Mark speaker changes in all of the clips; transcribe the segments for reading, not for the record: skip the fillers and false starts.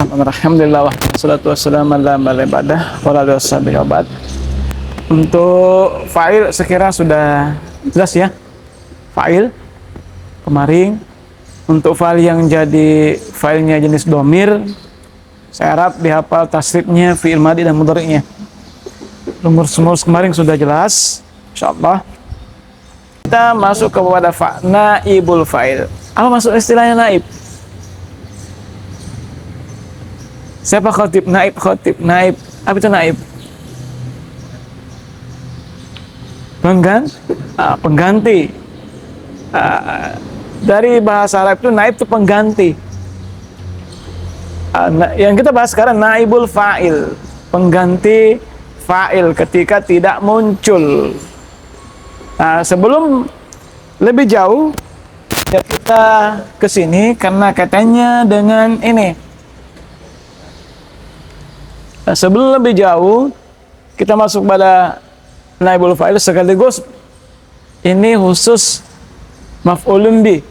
Speaker 1: Bismillahirrahmanirrahim. Alhamdulillah wassalatu wassalamu ala man la ibadah wa ala washabihi wa ba'd. Untuk fa'il sekira sudah jelas ya. Fa'il kemarin untuk fa'il yang jadi fa'ilnya jenis domir, saya harap dihafal tasrifnya, fi'il madhi dan mudhari'nya. Rumus kemarin sudah jelas, insyaallah. Kita masuk kepada naibul fa'il. Apa masuk istilahnya naib? Siapa khotib? Naib, khotib, naib. Apa itu naib? Pengganti. Dari bahasa Arab itu naib itu pengganti. Yang kita bahas sekarang naibul fa'il, pengganti fa'il ketika tidak muncul. Sebelum lebih jauh ya kita ke sini karena katanya dengan ini. Sebelum lebih jauh kita masuk pada naibul fa'il sekaligus ini khusus maf'ulun bih.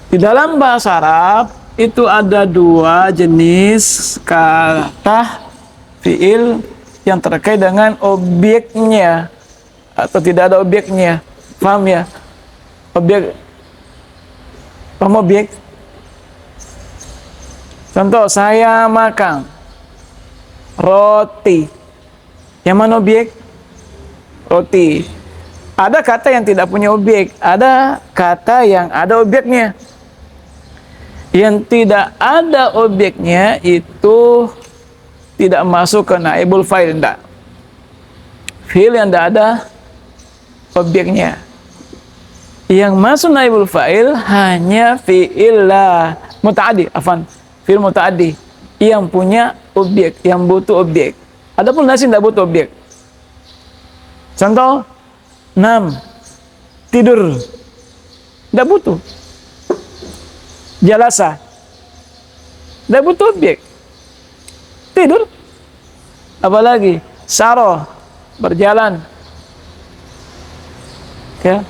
Speaker 1: Di dalam bahasa Arab itu ada dua jenis kata fi'il yang terkait dengan objeknya atau tidak ada objeknya. Paham ya? Paham objek? Contoh, saya makan roti. Yang mana objek? Roti. Ada kata yang tidak punya objek, ada kata yang ada objeknya. Yang tidak ada objeknya itu tidak masuk ke naibul fa'il, enggak. Fi'il yang tidak ada objeknya. Yang masuk naibul fa'il hanya fi'il muta'addi, fi'il muta'addi yang punya objek, yang butuh objek. Adapun nasi tidak butuh objek. Contoh, tidur, tidak butuh. Jalasa, tidak butuh objek. Tidur. Apalagi saro, berjalan. Ya.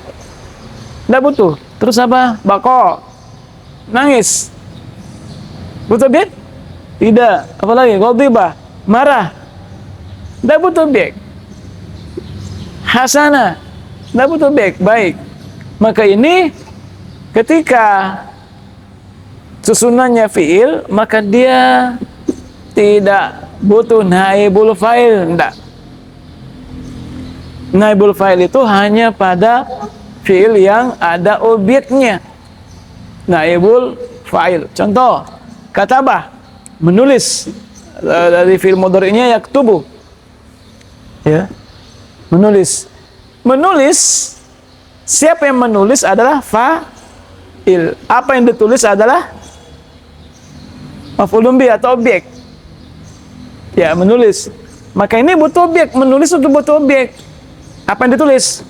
Speaker 1: Tidak butuh. Terus apa? Bako, nangis. Butuh objek? Tidak. Apalagi ghadibah, marah. Tidak butuh objek. Hasanah, tidak butuh objek. Baik. Maka ini ketika susunannya fi'il, maka dia tidak butuh naibul fa'il. Tidak. Naibul fa'il itu hanya pada fi'il yang ada objeknya. Naibul fa'il. Contoh, katabah, menulis. Dari fi'il mudhari'nya yaktubu. Ya. Menulis. Menulis, siapa yang menulis adalah fa'il. Apa yang ditulis adalah maf'ulun bih atau objek. Ya, menulis. Maka ini butuh objek, menulis itu butuh objek. Apa yang ditulis?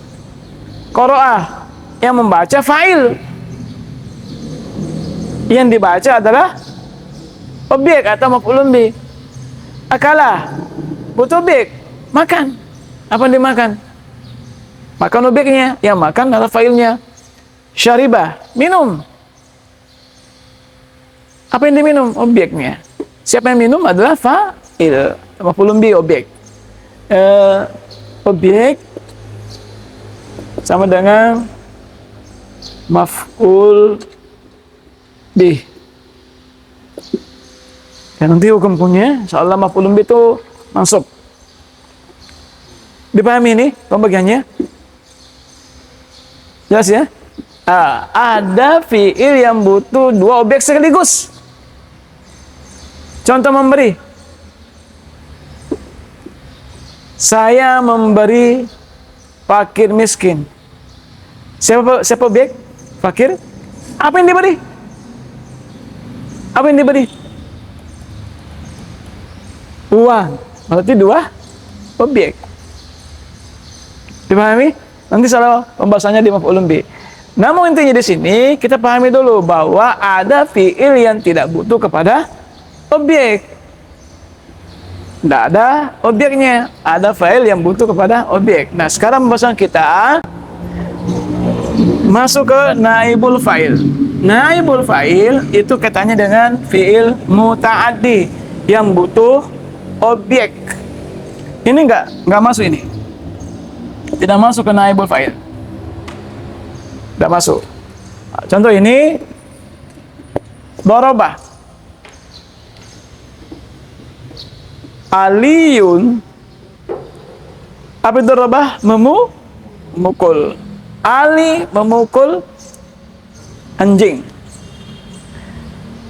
Speaker 1: Qara'a, yang membaca fa'il. Yang dibaca adalah objek atau maf'ulun bih. Akala, butuh objek, makan. Apa yang dimakan? Makan objeknya, yang makan adalah fa'ilnya. Syaribah, minum. Apa yang diminum? Objeknya. Siapa yang minum adalah fa'il. Maf'ulun bih, objek. Objek sama dengan maf'ul bih. Dan nanti hukumnya, insyaallah maf'ulun bih itu masuk. Dipahami ini pembagiannya? Jelas ya? Ada fi'il yang butuh dua objek sekaligus. Contoh memberi. Saya memberi fakir miskin. Siapa objek? Fakir. Apa yang diberi? Apa yang diberi? Uang. Berarti dua objek. Dipahami? Nanti salah pembahasannya di maf'ulun bih. Namun intinya di sini kita pahami dulu bahwa ada fi'il yang tidak butuh kepada objek. Tidak ada objeknya. Ada fa'il yang butuh kepada objek. Nah, sekarang pembahasan kita masuk ke naibul fa'il. Naibul fa'il itu katanya dengan fi'il muta'addi yang butuh objek. Ini nggak masuk ini. Tidak masuk ke naibul fa'il. Tidak masuk. Contoh ini daraba. Aliyun. Apa itu daraba? Memukul. Ali memukul anjing.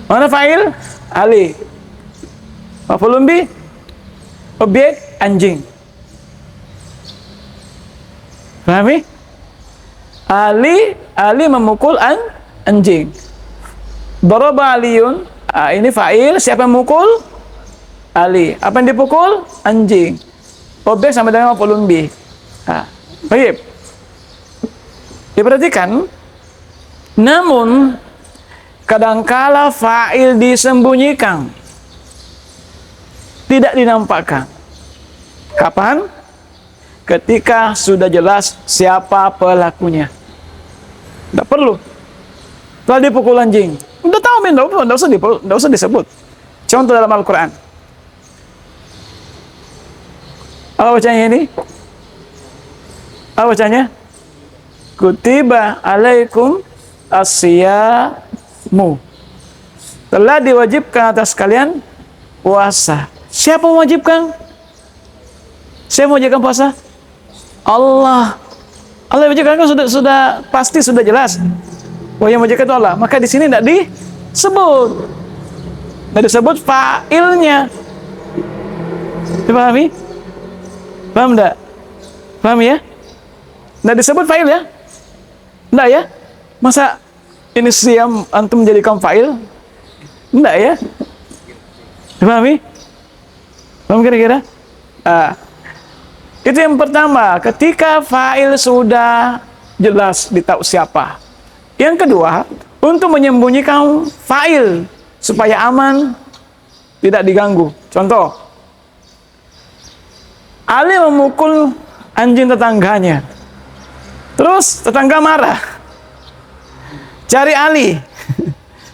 Speaker 1: Mana fa'il? Ali. Maf'ulun bih? Objek anjing. Pahami? Ali memukul anjing. Daraba Aliyun. Ini fa'il, siapa yang memukul? Ali. Apa yang dipukul? Anjing. Objek sama dengan maf'ulun bih. Baik. Diperhatikan, namun kadangkala fa'il disembunyikan, tidak dinampakkan. Kapan? Ketika sudah jelas siapa pelakunya. Tidak perlu. Telah dipukul anjing. Udah tahu, tidak usah disebut. Contoh dalam Al-Quran. Apa bacanya ini? Apa bacanya? Kutiba alaikum asyamu. Telah diwajibkan atas kalian puasa. Siapa mewajibkan? Siapa mewajibkan puasa? Allah. Allah mewajibkan kan sudah pasti, sudah jelas. Oh, yang mewajibkan itu Allah. Maka di sini tidak disebut. Tidak disebut fa'ilnya. Dipahami? Paham tidak? Paham ya? Tidak disebut fa'il ya? Enggak ya? Masa ini siam antum menjadikan fa'il? Enggak ya? Dipahami? Paham kira-kira? Itu yang pertama, ketika fa'il sudah jelas ditahu siapa. Yang kedua, untuk menyembunyikan fa'il supaya aman, tidak diganggu. Contoh, Ali memukul anjing tetangganya. Terus tetangga marah, cari Ali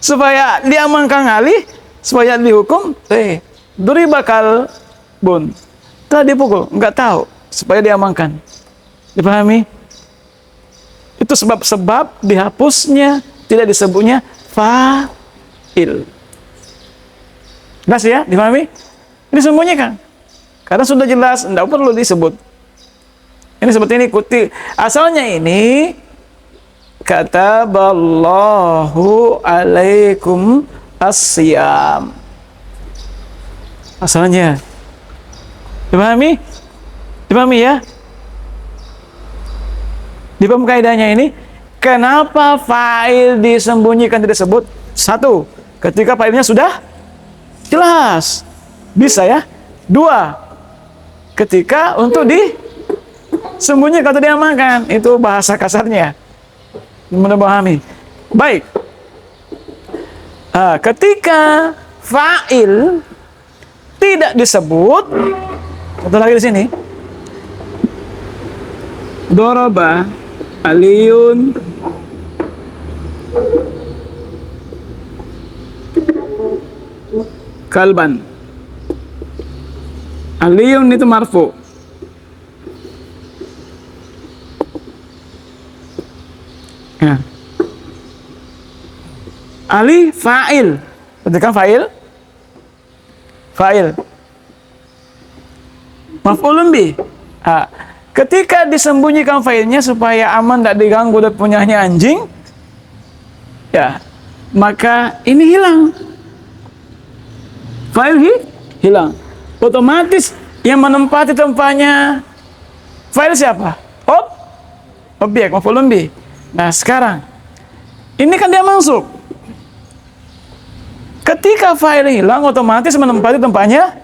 Speaker 1: supaya diamankan Ali, supaya dihukum. Duri bakal bun, telah dipukul, nggak tahu, supaya diamankan. Dipahami? Itu sebab-sebab dihapusnya, tidak disebutnya fa'il. Jelas ya? Dipahami? Disembunyikan, karena sudah jelas, tidak perlu disebut. Ini seperti ini, asalnya ini kataballahu alaikum asyam. Asalnya. Dipahami? Dipahami ya? Dipahami kaidahnya ini? Kenapa fa'il disembunyikan, tidak disebut? Satu, ketika fa'ilnya sudah jelas. Bisa ya? Dua, ketika untuk disembunyikan atau diamankan. Itu bahasa kasarnya. Mudah pahami. Baik. Ketika fa'il tidak disebut, contoh lagi di sini. Daraba Aliyun kalban. Aliyun itu marfu. Ya. Ali fa'il. Ketika fa'il maf'ulun bih. Ketika disembunyikan fa'ilnya supaya aman, tidak diganggu dan punyanya anjing, ya, maka ini hilang. Fa'il hilang. Otomatis yang menempati tempatnya fa'il siapa? Objek, maf'ulun bih. Nah, sekarang ini kan dia masuk. Ketika fa'il hilang, otomatis menempati tempatnya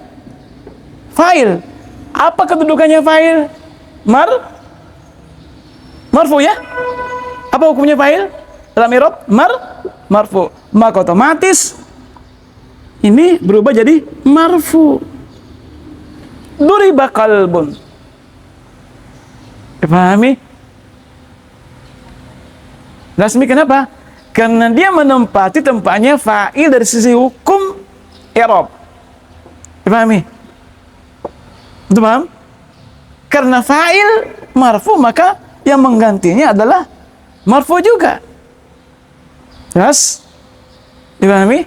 Speaker 1: fa'il. Apa kedudukannya fa'il? Marfu ya? Apa hukumnya fa'il? Dalam i'rab marfu. Maka otomatis ini berubah jadi marfu. Duriba qalbun. Dipahami? Nasmi kenapa? Karena dia menempati tempatnya fa'il dari sisi hukum i'rab. Dipahami? Betul paham? Karena fa'il marfu, maka yang menggantinya adalah marfu juga. Jelas? Dipahami?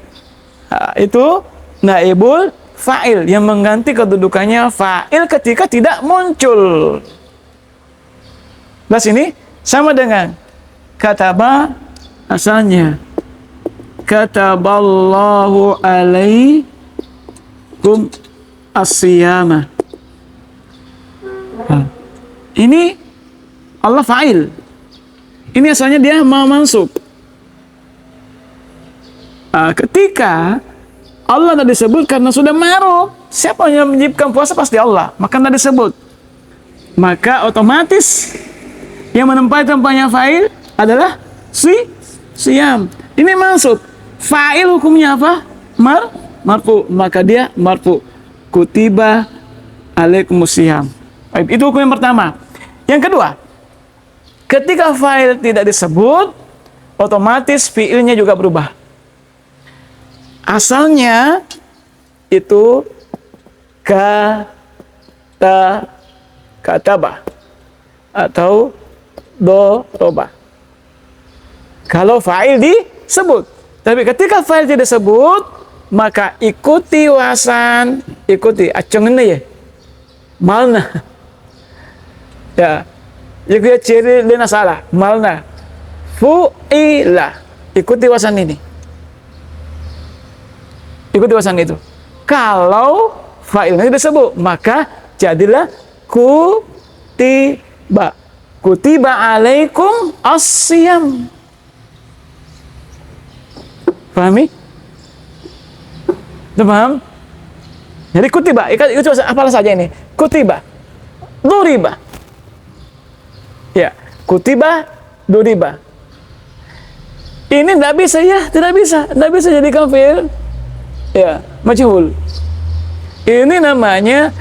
Speaker 1: Nah, itu naibul fa'il yang mengganti kedudukannya fa'il ketika tidak muncul. Jelas ini? Sama dengan kataba asalnya. Kataballahu alaikum as-siyama. Ini Allah fa'il. Ini asalnya dia mansub. Ketika Allah tidak disebut karena sudah maru. Siapa yang menyebutkan puasa? Pasti Allah. Maka tidak disebut. Maka otomatis yang menempati tempatnya fa'il adalah siyam. Ini mansub. Fa'il hukumnya apa? Marfu. Maka dia marfu. Kutiba alaikumus siyam. Itu hukum yang pertama. Yang kedua, ketika fa'il tidak disebut, otomatis fi'ilnya juga berubah. Asalnya itu kataba atau doroba. Kalau fa'il disebut. Tapi ketika fa'il tidak disebut, maka ikuti wasan, ikuti acung ini ya. Malna. Ya. Ikuti ciri lena salah. Malna. Fu'ila. Ikuti wasan ini. Ikuti wasan itu. Kalau fa'ilnya disebut, maka jadilah kutiba. Kutiba alaikum as-siyam. Pahami? Sudah paham? Jadi kutiba, itu apalah saja ini. Kutiba, duriba. Ya, kutiba, duriba. Ini tidak bisa ya, tidak bisa jadikan fi'il. Ya, majhul. Ini namanya,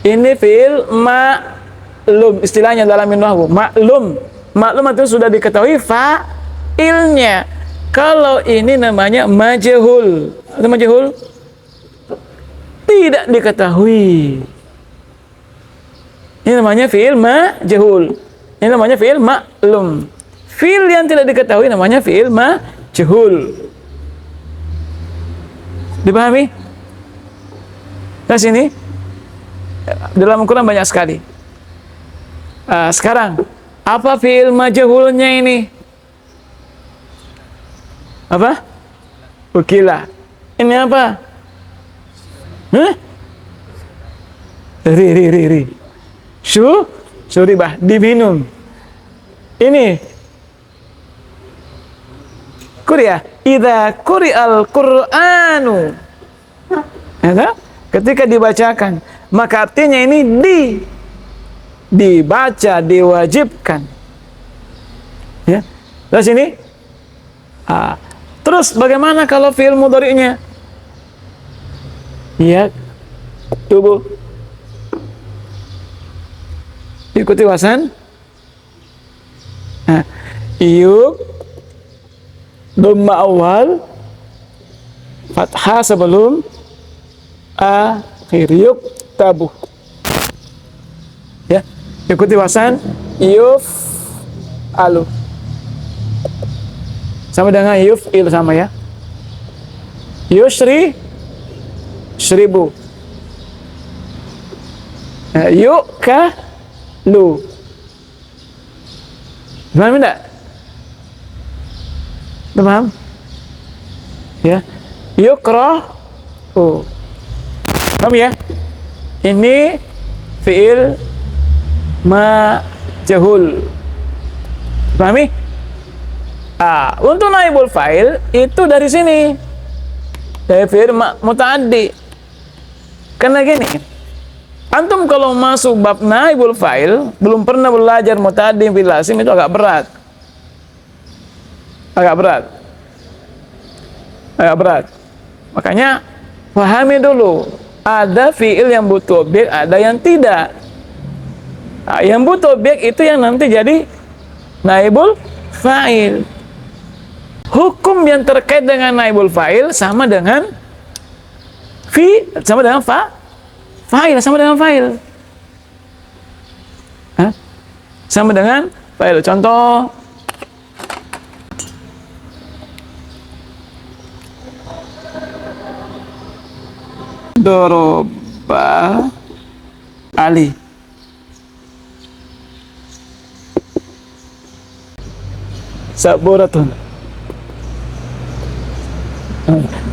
Speaker 1: ini fi'il ma'lum, istilahnya dalam nahwu. Ma'lum itu sudah diketahui fa'ilnya. Kalau ini namanya majhul. Atau majhul? Tidak diketahui. Ini namanya fi'il majhul. Ini namanya fi'il ma'lum. Fi'il yang tidak diketahui namanya fi'il majhul. Dipahami? Nah sini dalam Al-Quran banyak sekali. Sekarang apa fi'il majhulnya ini? Apa? Ukila. Ini apa? Ri. Syuribah, diminum. Ini Kuri'ah. Idza quri'al Qur'anu. Ya, ketika dibacakan, maka artinya ini dibaca, diwajibkan. Ya. Terus ini terus bagaimana kalau fi'il mudhari'nya? Ya, tubuh. Ikuti wasan. Yuk, dhamma awal, fathah sebelum akhir. Yuk, tabuh. Ya, ikuti wasan. Yuf, alu. Sama dengan yuf'il sama ya. Yusri, syribu. Yu'kalu. Paham tidak? Paham? Ya. Yukra'u. Paham ya? Ini fi'il majhul. Pahami? Untuk naibul fa'il itu dari sini, dari fi'il muta'addi. Karena gini, antum kalau masuk bab naibul fa'il belum pernah belajar muta'addi fil lazim, itu agak berat. Makanya pahami dulu, ada fi'il yang butuh objek, ada yang tidak. Yang butuh objek itu yang nanti jadi naibul fa'il. hukum yang terkait dengan naibul fa'il sama dengan fa'il, sama dengan fa'il. Hah? Sama dengan fa'il. Contoh, doroba Ali. Saburatun.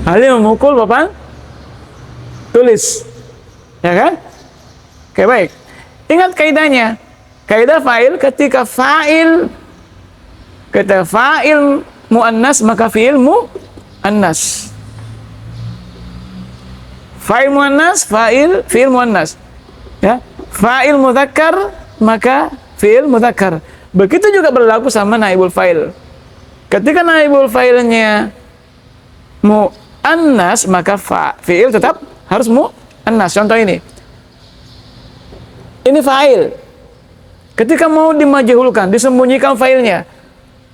Speaker 1: Ali memukul papan tulis. Ya kan? Oke, baik. Ingat kaidahnya. Kaidah fa'il, ketika fa'il muannas maka fi'il muannas. Fa'il muannas, fi'il muannas. Ya. Fa'il mudzakkar maka fi'il mudzakkar. Begitu juga berlaku sama naibul fa'il. Ketika naibul fa'ilnya muannas maka fi'il tetap harus muannas. Contoh ini. Ini fa'il. Ketika mau dimajhulkan, disembunyikan fa'ilnya,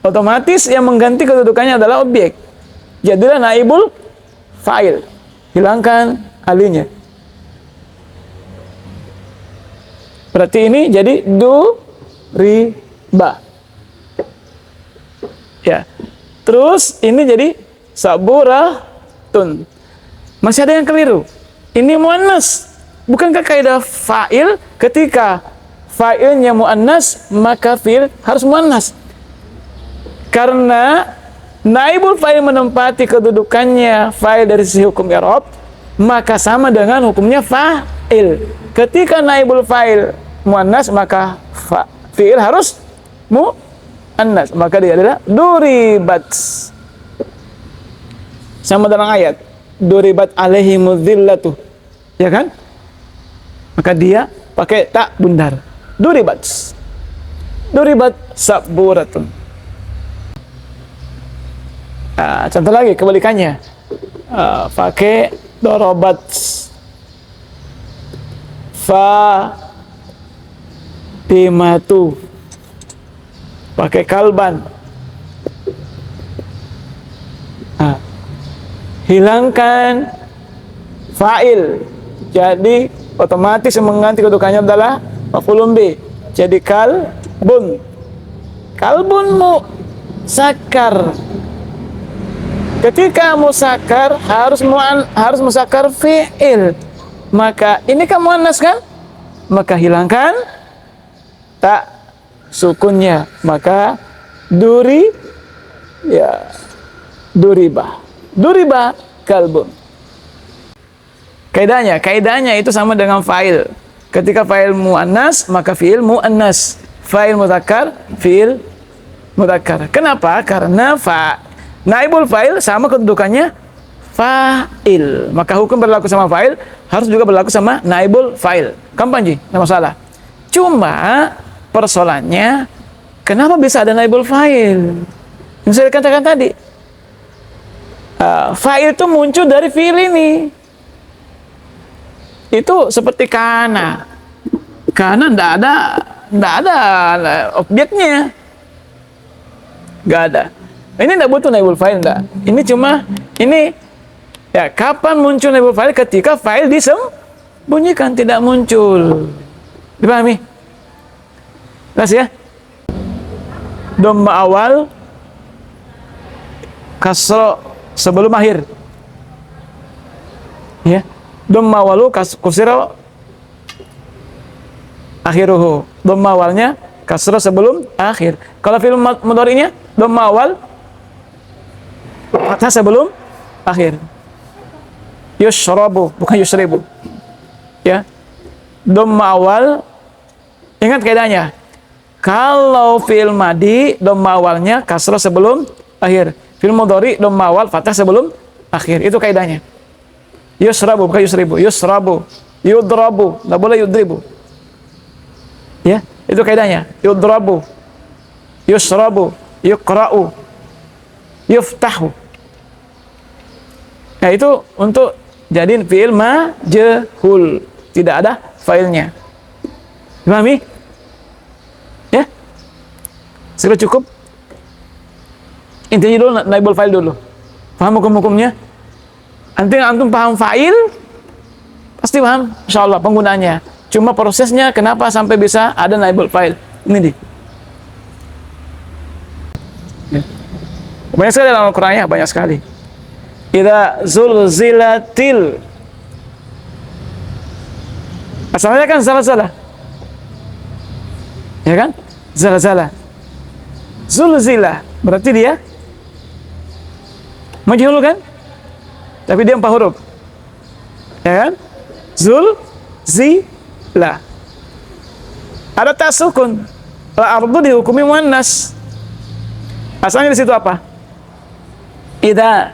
Speaker 1: otomatis yang mengganti kedudukannya adalah objek. Jadilah naibul fa'il. Hilangkan alinya. Berarti ini jadi duriba. Ya. Terus ini jadi saburatun. Masih ada yang keliru. Ini muannas. Bukankah kaidah fa'il ketika fa'ilnya muannas maka fi'il harus muannas? Karena naibul fa'il menempati kedudukannya fa'il dari sisi hukum i'rab, maka sama dengan hukumnya fa'il. Ketika naibul fa'il muannas maka fi'il harus muannas. Maka dia adalah duribat. Sama dalam ayat duribat alaihimudz zillatu. Ya kan? Maka dia pakai tak bundar. Duribat saburatun. Contoh lagi kebalikannya. Pakai dorobat Fatimatu. Pakai kalban. Hilangkan fa'il. Jadi otomatis yang mengganti kedudukannya adalah maf'ulun bih. Jadi kalbun. Kalbun musakkar. Ketika musakkar harus musakkar fi'il. Maka ini kan muannas kan? Maka hilangkan tak sukunnya. Maka duriba. Duriba kalbun. Kaidahnya itu sama dengan fa'il. Ketika fa'il muannas maka fi'il muannas. Fa'il mudzakkar, fi'il mudzakkar. Kenapa? Karena naibul fa'il sama kedudukannya fa'il. Maka hukum berlaku sama fa'il harus juga berlaku sama naibul fa'il. Gampang ji, tidak masalah. Cuma persoalannya kenapa bisa ada naibul fa'il? Yang saya katakan tadi. Fa'il itu muncul dari fi'il ini. Itu seperti kana ndak ada objeknya, nggak ada. Ini ndak butuh naibul fa'il, ndak. Ini cuma ini ya kapan muncul naibul fa'il? Ketika fa'il disembunyikan, tidak muncul. Dipahami? Jelas ya? Dhamma awal kasra sebelum akhir. Ya. Dhamma awalu kusira akhiruhu. Dhamma awalnya kasra sebelum akhir. Kalau fi'il mudhari'nya dhamma awal fathah sebelum akhir. Yushrabu bukan yushribu. Ya. Dhamma awal, ingat kaidahnya. Kalau fi'il madi dhamma awalnya kasra sebelum akhir. Fi'il mudhari dhamma awal fathah sebelum akhir. Itu kaidahnya. Yusrabu bukan yusribu, yusrabu, yudrabu, tidak boleh yudribu. Ya, itu kaidahnya. Yudrabu, yusrabu, yuqra'u, yuftahu. Nah, itu untuk jadiin fi'il majhul, tidak ada fa'ilnya. Pahami? Ya? Sudah cukup? Intinya dulu naibul fa'il dulu. Paham hukum-hukumnya? Nanti antum paham fa'il, pasti paham insyaallah penggunaannya. Cuma prosesnya kenapa sampai bisa ada naibul fa'il. Ini nih. Banyak sekali dalam Al-Qur'an, ya, banyak sekali. Idza zulzilatil. Asalnya kan zalzalah. Ya kan? Zalzalah. Zulzilah berarti dia majhul kan? Tapi dia 4 huruf. Ya kan? Zul, zi, la. Ada ta sukun. Al-ardu dihukumi muannas. Asalnya di situ apa? Idza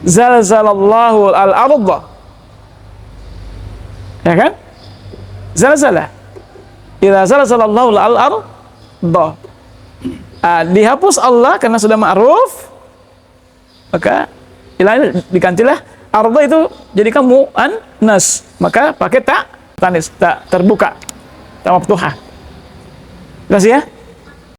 Speaker 1: zalzalallahu al-ardh. Ya kan? Zalzalah. Idza zalzalallahu al-ardh. Dihapus Allah karena sudah ma'ruf, maka ilahnya digantilah arda itu jadi kamu nas, maka pakai tak tanis, tak terbuka, tak maftuhah. Jelas ya?